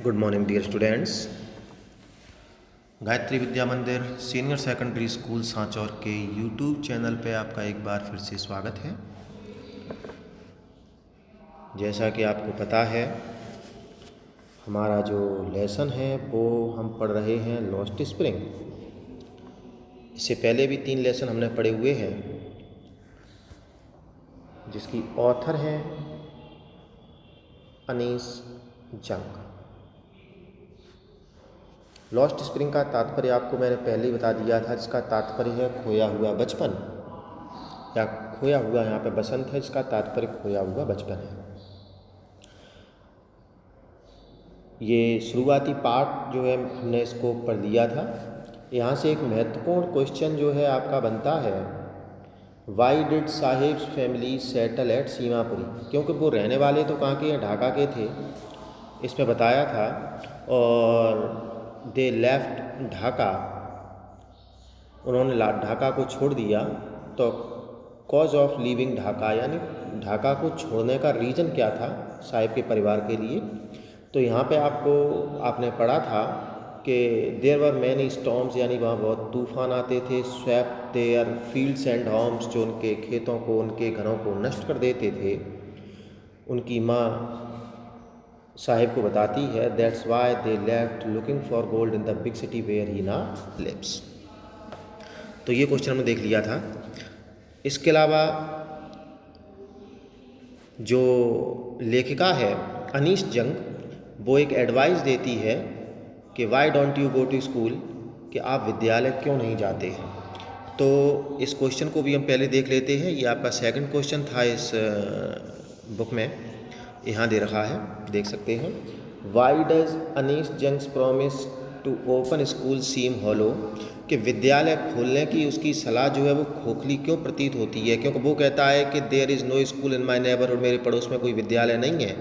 Good morning dear students. Gayatri Vidya Mandir senior secondary school Sanchore के YouTube channel पे आपका एक बार फिर से स्वागत है। जैसा कि आपको पता है, हमारा जो लेसन है वो हम पढ़ रहे हैं लॉस्ट स्प्रिंग। इससे पहले भी 3 लेसन हमने पढ़े हुए हैं, जिसकी ऑथर हैं अनीस जंग। लॉस्ट स्प्रिंग का तात्पर्य आपको मैंने पहले ही बता दिया था, जिसका तात्पर्य है खोया हुआ बचपन, या खोया हुआ यहाँ पे बसंत है, जिसका तात्पर्य खोया हुआ बचपन है। ये शुरुआती पार्ट जो है हमने इसको पढ़ लिया था। यहाँ से एक महत्वपूर्ण क्वेश्चन जो है आपका बनता है, why did sahibs family settle at Seemapuri, क्योंकि वो रहने वाले तो कहाँ के हैं, ढाका के थे, इसमें बताया था। और दे लेफ्ट ढाका, उन्होंने ढाका को छोड़ दिया। तो कॉज ऑफ लीविंग ढाका, यानी ढाका को छोड़ने का रीज़न क्या था साहिब के परिवार के लिए। तो यहाँ पे आपने पढ़ा था कि देयर वर मैनी स्टॉर्म्स, यानी वहाँ बहुत तूफान आते थे। Swept their fields and homes, जो उनके खेतों को, उनके घरों को नष्ट कर देते थे। उनकी माँ साहिब को बताती है, that's why they left looking for gold in the big city where he now lives. तो ये क्वेश्चन हमने देख लिया था। इसके अलावा जो लेखिका है अनीस जंग, वो एक एडवाइस देती है कि why don't you go to school, कि आप विद्यालय क्यों नहीं जाते हैं। तो इस क्वेश्चन को भी हम पहले देख लेते हैं। ये आपका सेकंड क्वेश्चन था इस बुक में, यहाँ दे रखा है, देख सकते हैं। Why does Anees Jung's promise to open school seem hollow, कि विद्यालय खोलने की उसकी सलाह जो है वो खोखली क्यों प्रतीत होती है। क्योंकि वो कहता है कि there is no school in my neighbourhood, मेरे पड़ोस में कोई विद्यालय नहीं है।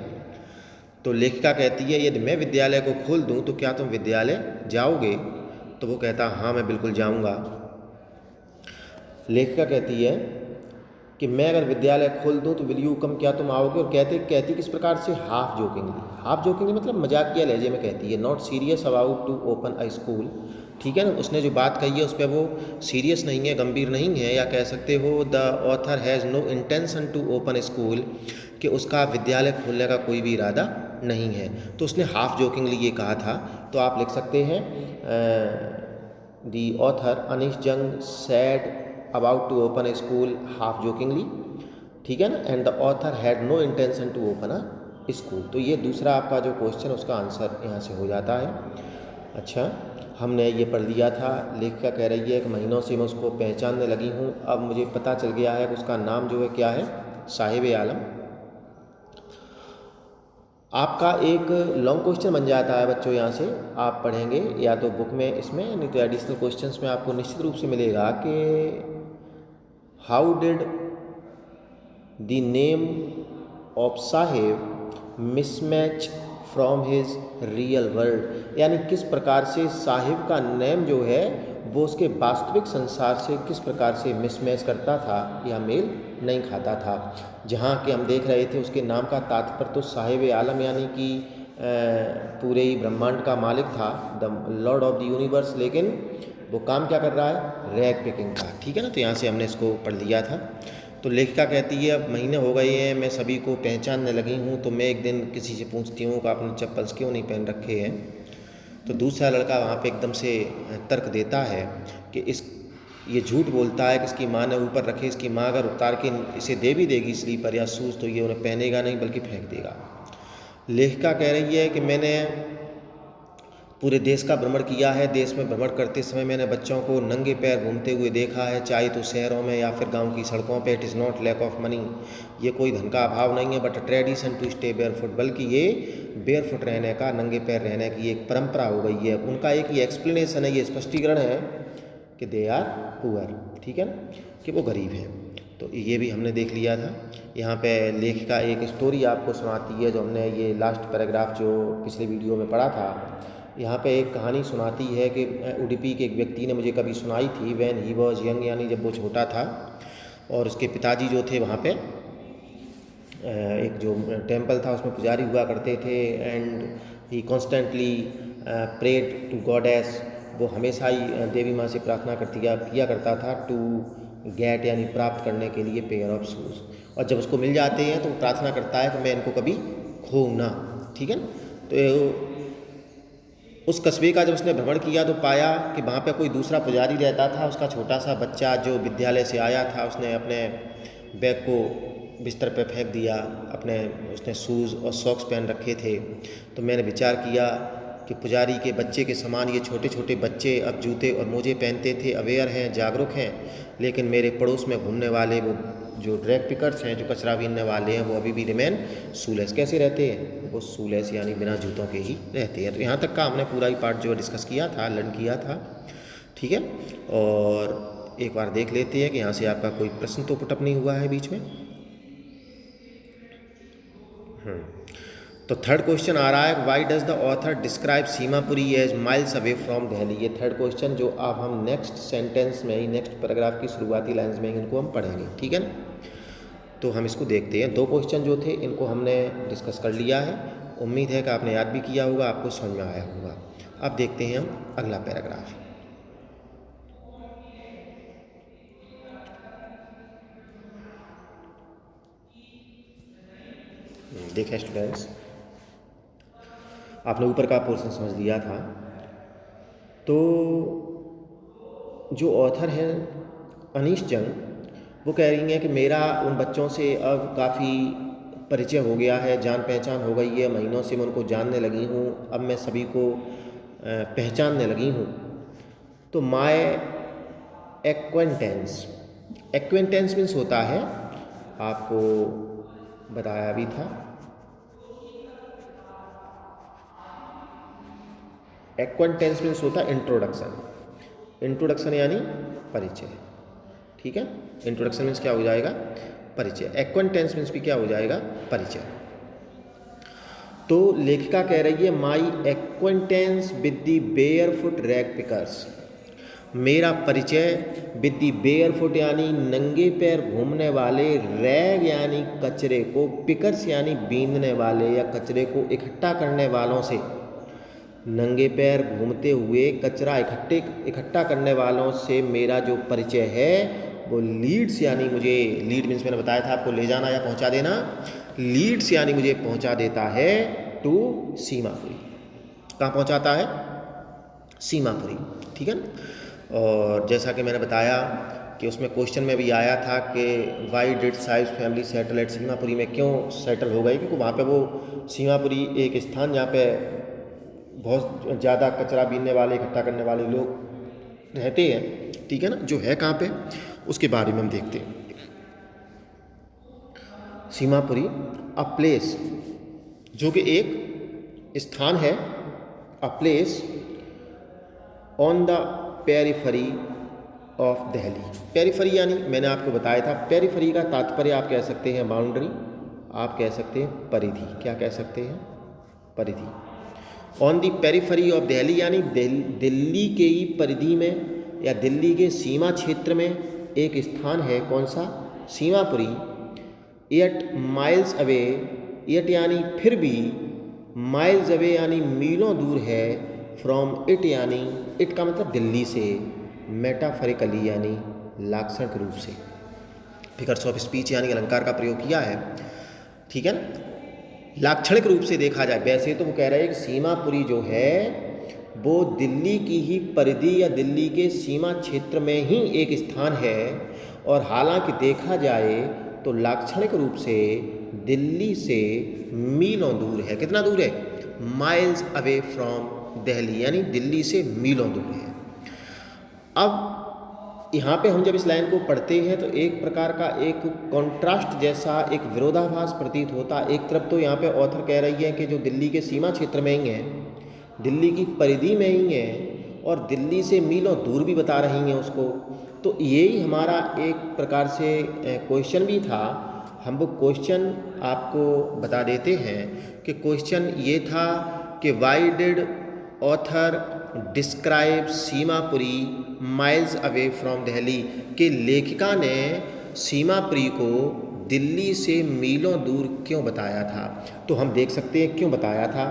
तो लेखिका कहती है, यदि मैं विद्यालय को खोल दूँ तो क्या तुम विद्यालय जाओगे। तो वो कहता हाँ मैं बिल्कुल जाऊँगा। लेखिका कहती है कि मैं अगर विद्यालय खोल दूं तो विल यू कम, क्या तुम आओगे। और कहती किस प्रकार से, हाफ जोकिंगली मतलब मजाकिया लहजे में कहती है, not serious about to open a school. ठीक है ना, उसने जो बात कही है उस पर वो सीरियस नहीं है, गंभीर नहीं है, या कह सकते हो the author has no intention to open school, कि उसका विद्यालय खोलने का कोई भी इरादा नहीं है। तो उसने हाफ जोकिंगली ये कहा था। तो आप लिख सकते हैं the author Anees Jung said about to open a school half jokingly, ठीक है ना, and the author had no intention to open a school. तो ये दूसरा आपका जो क्वेश्चन उसका आंसर यहाँ से हो जाता है। अच्छा, हमने ये पढ़ लिया था। लेखिका कह रही है कि महीनों से मैं उसको पहचानने लगी हूँ, अब मुझे पता चल गया है कि उसका नाम जो है क्या है, साहिब आलम। आपका एक लॉन्ग क्वेश्चन बन जाता है बच्चों, यहाँ से आप पढ़ेंगे या तो बुक में इसमें, नहीं तो एडिशनल क्वेश्चंस में आपको निश्चित रूप से मिलेगा कि how did the name of Sahib mismatch from his real world, यानी किस प्रकार से साहिब का नेम जो है वो उसके वास्तविक संसार से किस प्रकार से मिसमैच करता था या मेल नहीं खाता था। जहाँ के हम देख रहे थे उसके नाम का तात्पर्य तो साहिब आलम, यानी कि पूरे ही ब्रह्मांड का मालिक था, the Lord of the universe, लेकिन वो काम क्या कर रहा है, रैग पिकिंग का। ठीक है ना, तो यहाँ से हमने इसको पढ़ लिया था। तो लेखिका कहती है, अब महीने हो गए हैं, मैं सभी को पहचानने लगी हूँ, तो मैं एक दिन किसी से पूछती हूँ कि आपने चप्पल्स क्यों नहीं पहन रखे हैं। तो दूसरा लड़का वहाँ पे एकदम से तर्क देता है कि ये झूठ बोलता है कि इसकी माँ ने ऊपर रखे, इसकी माँ अगर उतार के इसे दे भी देगी स्लीपर या शूज़ तो ये उन्हें पहनेगा नहीं बल्कि फेंक देगा। लेखिका कह रही है कि मैंने पूरे देश का भ्रमण किया है, देश में भ्रमण करते समय मैंने बच्चों को नंगे पैर घूमते हुए देखा है, चाहे तो शहरों में या फिर गांव की सड़कों पे। It is not lack of money, ये कोई धन का अभाव नहीं है, but tradition to stay barefoot, बल्कि ये बेयरफुट रहने का, नंगे पैर रहने की एक परंपरा हो गई है। उनका एक ये एक्सप्लेनेशन है, ये स्पष्टीकरण है कि दे आर पुअर, ठीक है ना, कि वो गरीब हैं। तो ये भी हमने देख लिया था। यहाँ पे लेखिका एक स्टोरी आपको सुनाती है, जो हमने ये लास्ट पैराग्राफ जो पिछले वीडियो में पढ़ा था, यहाँ पे एक कहानी सुनाती है कि उडुपी के एक व्यक्ति ने मुझे कभी सुनाई थी, व्हेन ही वाज यंग, यानी जब वो छोटा था और उसके पिताजी जो थे वहाँ पे एक जो टेम्पल था उसमें पुजारी हुआ करते थे, and he constantly prayed to goddess, वो हमेशा ही देवी माँ से प्रार्थना किया करता था टू गेट यानी प्राप्त करने के लिए पेयर ऑफ शूज़, और जब उसको मिल जाते हैं तो वो प्रार्थना करता है कि मैं इनको कभी खोऊं ना। ठीक है ना। तो उस कस्बे का जब उसने भ्रमण किया तो पाया कि वहाँ पे कोई दूसरा पुजारी रहता था। उसका छोटा सा बच्चा जो विद्यालय से आया था, उसने अपने बैग को बिस्तर पे फेंक दिया, उसने शूज़ और सॉक्स पहन रखे थे। तो मैंने विचार किया कि पुजारी के बच्चे के समान ये छोटे छोटे बच्चे अब जूते और मोजे पहनते थे, अवेयर हैं, जागरूक हैं, लेकिन मेरे पड़ोस में घूमने वाले वो जो ड्रैग पिकर्स हैं, जो कचरा बीनने वाले हैं, वो अभी भी रिमेन शूलेस। कैसे रहते हैं वो? शूलेस यानी बिना जूतों के ही रहते हैं। तो यहाँ तक का हमने पूरा ही पार्ट जो डिस्कस किया था, लर्न किया था। ठीक है, और एक बार देख लेते हैं कि यहाँ से आपका कोई प्रश्न तो पुटअप नहीं हुआ है बीच में। तो थर्ड क्वेश्चन आ रहा है, why does the author describe Seemapuri as miles away from Delhi. ये थर्ड क्वेश्चन जो अब हम नेक्स्ट सेंटेंस में ही, नेक्स्ट पैराग्राफ की शुरुआती लाइंस में इनको हम पढ़ेंगे। ठीक है ना। तो हम इसको देखते हैं। दो क्वेश्चन जो थे इनको हमने डिस्कस कर लिया है। उम्मीद है कि आपने याद भी किया होगा, आपको समझ में आया होगा। अब देखते हैं हम अगला पैराग्राफ। देखें स्टूडेंट्स, आपने ऊपर का पोर्शन समझ लिया था। तो जो ऑथर हैं अनीश जंग, वो कह रही हैं कि मेरा उन बच्चों से अब काफ़ी परिचय हो गया है, जान पहचान हो गई है, महीनों से मैं उनको जानने लगी हूँ, अब मैं सभी को पहचानने लगी हूँ। तो माय एक्वेंटेंस, एक्वेंटेंस मीन्स होता है, आपको बताया भी था, एक्वेंटेंस मीन्स होता है इंट्रोडक्शन। इंट्रोडक्शन यानी परिचय। ठीक है, इंट्रोडक्शन मीन्स क्या हो जाएगा? परिचय। एक्वेंटेंस मीन्स भी क्या हो जाएगा? परिचय। तो लेखिका कह रही है my acquaintance with the barefoot rag pickers, मेरा परिचय विद द बेयरफुट यानी नंगे पैर घूमने वाले, रैग यानी कचरे को, पिकर्स यानी बीनने वाले या कचरे को इकट्ठा करने वालों से, नंगे पैर घूमते हुए कचरा इकट्ठा करने वालों से मेरा जो परिचय है वो लीड्स यानी मुझे, लीड मीन्स मैंने बताया था आपको ले जाना या पहुंचा देना, लीड्स यानी मुझे पहुंचा देता है टू सीमापुरी। कहाँ पहुंचाता है? सीमापुरी। ठीक है ना। और जैसा कि मैंने बताया कि उसमें क्वेश्चन में भी आया था कि why did size family settle at Seemapuri, में क्यों सेटल हो गई? क्योंकि वहाँ पे वो सीमापुरी एक स्थान जहाँ पे बहुत ज़्यादा कचरा बीनने वाले, इकट्ठा करने वाले लोग रहते हैं। ठीक है ना। जो है कहाँ पे, उसके बारे में हम देखते हैं। सीमापुरी अ प्लेस, जो कि एक स्थान है, a place on the periphery of Delhi. Periphery यानी मैंने आपको बताया था, पेरिफेरी का तात्पर्य आप कह सकते हैं बाउंड्री, आप कह सकते हैं परिधि। क्या कह सकते हैं? परिधि। On the periphery of Delhi यानी दिल्ली के ही परिधि में या दिल्ली के सीमा क्षेत्र में एक स्थान है। कौन सा? Seemapuri. Yet miles away, yet यानी फिर भी, माइल्स अवे यानी मीलों दूर है, फ्रॉम इट यानी, इट का मतलब दिल्ली से, मेटाफरिकली यानी लाक्षणिक रूप से, फिगर्स ऑफ स्पीच यानी अलंकार का प्रयोग किया है। ठीक है ना। लाक्षणिक रूप से देखा जाए, वैसे तो वो कह रहे हैं कि सीमापुरी जो है वो दिल्ली की ही परिधि या दिल्ली के सीमा क्षेत्र में ही एक स्थान है, और हालांकि देखा जाए तो लाक्षणिक रूप से दिल्ली से मीलों दूर है। कितना दूर है? माइल्स अवे फ्रॉम दिल्ली, यानी दिल्ली से मीलों दूर है। अब यहाँ पे हम जब इस लाइन को पढ़ते हैं तो एक प्रकार का एक कॉन्ट्रास्ट जैसा, एक विरोधाभास प्रतीत होता है। एक तरफ तो यहाँ पे ऑथर कह रही है कि जो दिल्ली के सीमा क्षेत्र में ही है, दिल्ली की परिधि में ही है, और दिल्ली से मीलों दूर भी बता रही हैं उसको। तो यही हमारा एक प्रकार से क्वेश्चन भी था। हम वो क्वेश्चन आपको बता देते हैं कि क्वेश्चन ये था कि why did author describe Seemapuri miles away from Delhi, के लेखिका ने सीमापुरी को दिल्ली से मीलों दूर क्यों बताया था? तो हम देख सकते हैं क्यों बताया था।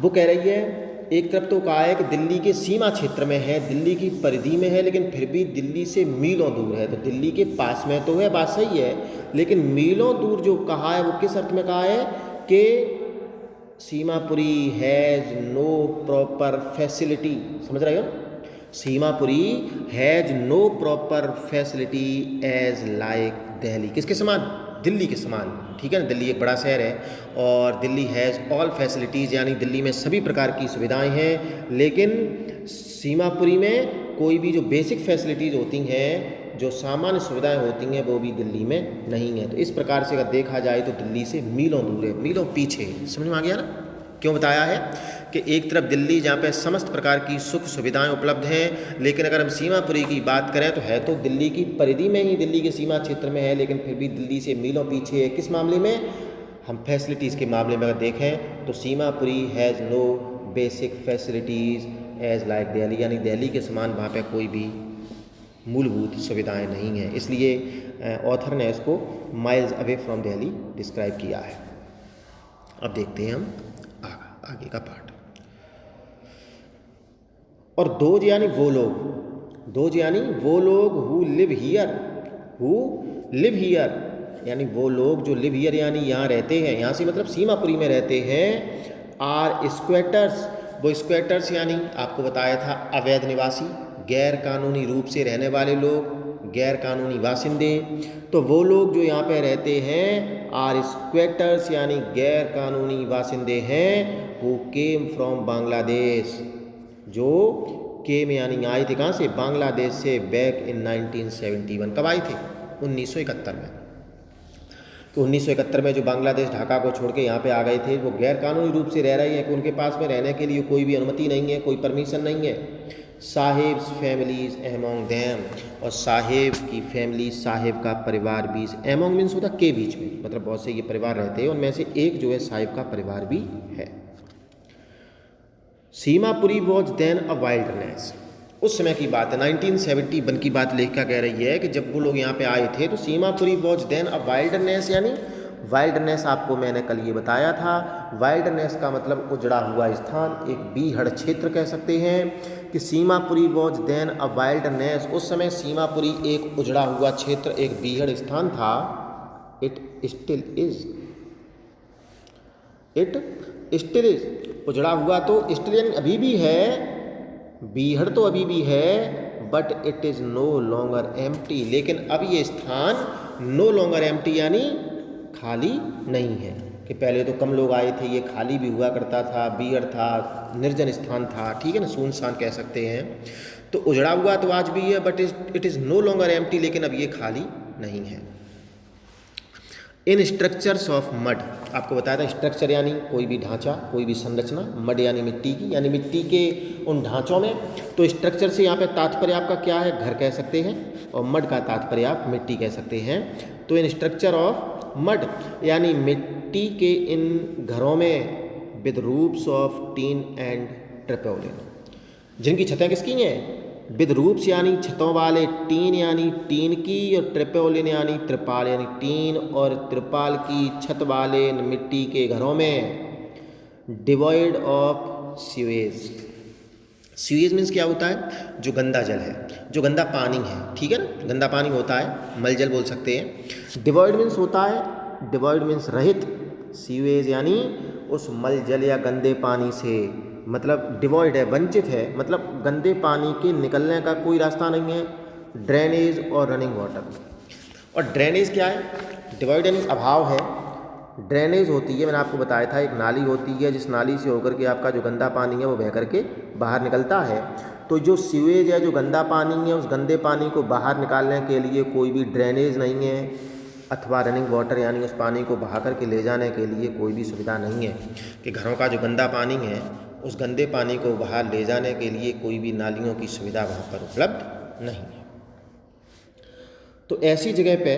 वो कह रही है, एक तरफ तो कहा है कि दिल्ली के सीमा क्षेत्र में है, दिल्ली की परिधि में है, लेकिन फिर भी दिल्ली से मीलों दूर है। तो दिल्ली के पास में तो है, बात सही है, लेकिन मीलों दूर जो कहा है वो किस अर्थ में कहा है कि Seemapuri has no proper facility. समझ रहे हो? Seemapuri has no proper facility as like Delhi. किसके समान? दिल्ली के समान। ठीक है ना, दिल्ली एक बड़ा शहर है और दिल्ली हैज़ ऑल फैसिलिटीज़, यानी दिल्ली में सभी प्रकार की सुविधाएं हैं, लेकिन सीमापुरी में कोई भी जो बेसिक फैसिलिटीज़ होती हैं, जो सामान्य सुविधाएं होती हैं, वो भी दिल्ली में नहीं है। तो इस प्रकार से अगर देखा जाए तो दिल्ली से मीलों दूर है, मीलों पीछे है। समझ में आ गया ना क्यों बताया है कि एक तरफ दिल्ली जहाँ पे समस्त प्रकार की सुख सुविधाएं उपलब्ध हैं, लेकिन अगर हम सीमापुरी की बात करें तो है तो दिल्ली की परिधि में ही, दिल्ली के सीमा क्षेत्र में है, लेकिन फिर भी दिल्ली से मीलों पीछे है। किस मामले में? हम फैसिलिटीज़ के मामले में अगर देखें तो Seemapuri has no basic facilities as like Delhi, यानी दिल्ली के समान वहाँ पर कोई भी मूलभूत सुविधाएँ नहीं हैं। इसलिए ऑथर ने इसको miles away from Delhi describe किया है। अब देखते हैं हम आगे का पार्ट। और दोज यानी वो लोग, दोज यानी वो लोग who live here, who live here, यानी वो लोग जो लिव हियर यानी यहाँ रहते हैं, यहाँ से मतलब सीमापुरी में रहते हैं। आर स्क्वेटर्स, वो स्क्वेटर्स यानी आपको बताया था अवैध निवासी, गैर कानूनी रूप से रहने वाले लोग, गैर कानूनी बासिंदे। तो वो लोग जो यहाँ पे रहते हैं आर स्क्वेटर्स यानी गैर कानूनी बासिंदे हैं, हु केम फ्रॉम बांग्लादेश, जो केम यानी आए थे कहाँ से? बांग्लादेश से, बैक इन 1971। कब आए थे? 1971 में। तो 1971 में जो बांग्लादेश ढाका को छोड़ के यहाँ पे आ गए थे, वो गैर कानूनी रूप से रह रहे हैं कि उनके पास में रहने के लिए कोई भी अनुमति नहीं है, कोई परमिशन नहीं है। साहिब्स फैमिलीज एमोंग देम, और साहिब की फैमिली, साहिब का परिवार भी, एमोंग मीन्स होता के बीच में, मतलब बहुत से ये परिवार रहते हैं, उनमें से एक जो है साहिब का परिवार भी है। Seemapuri was then a wildness, उस समय की बात है, 1971 की बात लेखिका कह रही है कि जब वो लोग यहाँ पे आए थे तो Seemapuri was then a wildness, यानी वाइल्डनेस आपको मैंने कल ये बताया था, वाइल्डनेस का मतलब उजड़ा हुआ स्थान, एक बीहड़ क्षेत्र कह सकते हैं कि Seemapuri was then a wildness, उस समय सीमापुरी एक उजड़ा हुआ क्षेत्र, एक बीहड़ स्थान था। It still is, it still is, उजड़ा हुआ तो स्टिल यानी अभी भी है, बीहड़ तो अभी भी है, but it is no longer empty, लेकिन अब ये स्थान नो लॉन्गर एम्प्टी यानी खाली नहीं है, कि पहले तो कम लोग आए थे, ये खाली भी हुआ करता था, बीहड़ था, निर्जन स्थान था, ठीक है ना, सुनसान कह सकते हैं। तो उजड़ा हुआ तो आज भी है, but it is no longer empty, लेकिन अब ये खाली नहीं है। इन स्ट्रक्चर्स ऑफ मड, आपको बताया था स्ट्रक्चर यानी कोई भी ढांचा, कोई भी संरचना, मड यानी मिट्टी की, यानी मिट्टी के उन ढांचों में। तो स्ट्रक्चर से यहाँ पे तात्पर्य आपका क्या है? घर कह सकते हैं, और मड का तात्पर्य आप मिट्टी कह सकते हैं। तो इन स्ट्रक्चर ऑफ मड यानी मिट्टी के इन घरों में, with roofs of tin and tarpaulin, जिनकी छतें किसकी हैं? विद रूप्स यानी छतों वाले, टीन यानी टीन की, और ट्रिपोलिन यानी त्रिपाल यानी टीन और त्रिपाल की छत वाले मिट्टी के घरों में। Devoid of sewage, sewage means क्या होता है? जो गंदा जल है, जो गंदा पानी है, ठीक है ना, गंदा पानी होता है, मलजल बोल सकते हैं। डिवॉइड मीन्स होता है, डिवॉइड मीन्स रहित, सीवेज यानी उस मलजल या गंदे पानी से, मतलब डिवॉइड है, वंचित है, मतलब गंदे पानी के निकलने का कोई रास्ता नहीं है। ड्रेनेज और रनिंग वाटर, और ड्रेनेज क्या है? डिवॉइड यानी अभाव है, ड्रेनेज होती है, मैंने आपको बताया था, एक नाली होती है जिस नाली से होकर के आपका जो गंदा पानी है वो बह करके बाहर निकलता है। तो जो सीवेज है, जो गंदा पानी है, उस गंदे पानी को बाहर निकालने के लिए कोई भी ड्रेनेज नहीं है, अथवा रनिंग वाटर यानी उस पानी को बहा करके ले जाने के लिए कोई भी सुविधा नहीं है, कि घरों का जो गंदा पानी है उस गंदे पानी को बाहर ले जाने के लिए कोई भी नालियों की सुविधा वहाँ पर उपलब्ध नहीं है। तो ऐसी जगह पे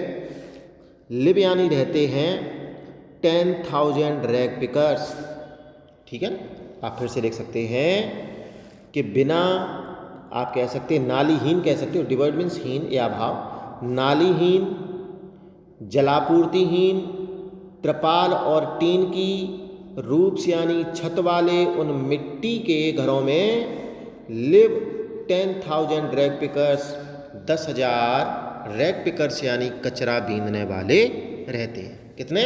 लिव यानी रहते हैं 10,000 रैग पिकर्स, ठीक है ना। आप फिर से देख सकते हैं कि बिना, आप कह सकते हैं नालीहीन कह सकते हो, डिवॉइड मीन्स हीन या अभाव, नालीहीन, जलापूर्तिहीन त्रिपाल और टीन की रूप से यानी छत वाले उन मिट्टी के घरों में live 10,000 rag pickers, 10,000 rag pickers यानी कचरा बीनने वाले रहते हैं। कितने?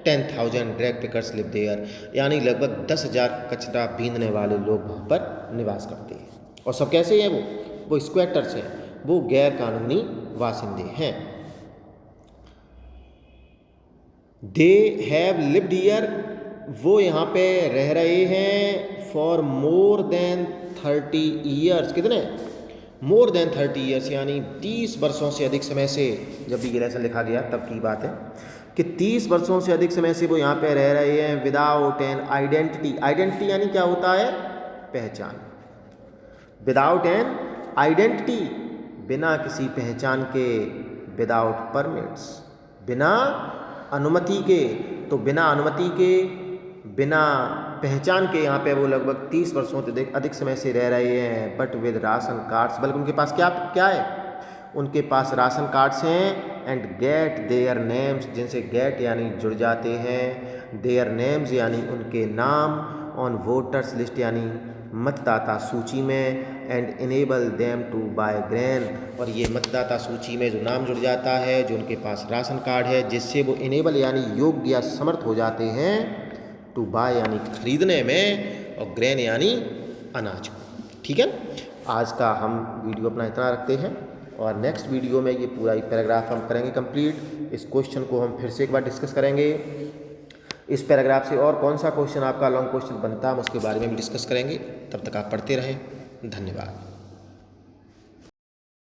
10,000 रैग पिकर्स लिव देयर, यानी लगभग 10,000 कचरा बीनने वाले लोग वहाँ पर निवास करते हैं। और सब कैसे हैं? वो स्क्वैटर्स हैं, वो गैर कानूनी वासिंदे हैं। दे हैव लिव्ड हियर, वो यहाँ पे रह रहे हैं फॉर मोर देन 30 ईयर्स। कितने? मोर देन 30 ईयर्स यानी 30 वर्षों से अधिक समय से। जब भी ये लेसन लिखा गया तब की बात है कि 30 वर्षों से अधिक समय से वो यहाँ पे रह रहे हैं विदाउट एन आइडेंटिटी। आइडेंटिटी यानी क्या होता है? पहचान। विदाउट एन आइडेंटिटी, बिना किसी पहचान के, विदाउट परमिट्स, बिना अनुमति के। तो बिना अनुमति के, बिना पहचान के यहाँ पे वो लगभग 30 वर्षों से अधिक समय से रह रहे हैं। बट विद राशन कार्ड्स, बल्कि उनके पास क्या है? उनके पास राशन कार्ड्स हैं। एंड गेट देयर नेम्स, जिनसे गेट यानी जुड़ जाते हैं, देयर नेम्स यानी उनके नाम, ऑन वोटर्स लिस्ट यानी मतदाता सूची में, and enable them to buy grain, और ये मतदाता सूची में जो नाम जुड़ जाता है, जो उनके पास राशन कार्ड है, जिससे वो इनेबल यानी योग्य या समर्थ हो जाते हैं, टू बाय यानी खरीदने में, और ग्रेन यानी अनाज को। ठीक है, आज का हम वीडियो अपना इतना रखते हैं, और नेक्स्ट वीडियो में ये पूरा एक पैराग्राफ हम करेंगे कंप्लीट। इस क्वेश्चन को हम फिर से एक बार डिस्कस करेंगे। इस पैराग्राफ से और कौन सा क्वेश्चन आपका लॉन्ग क्वेश्चन बनता है हम उसके बारे में भी डिस्कस करेंगे। तब तक आप पढ़ते रहें। धन्यवाद।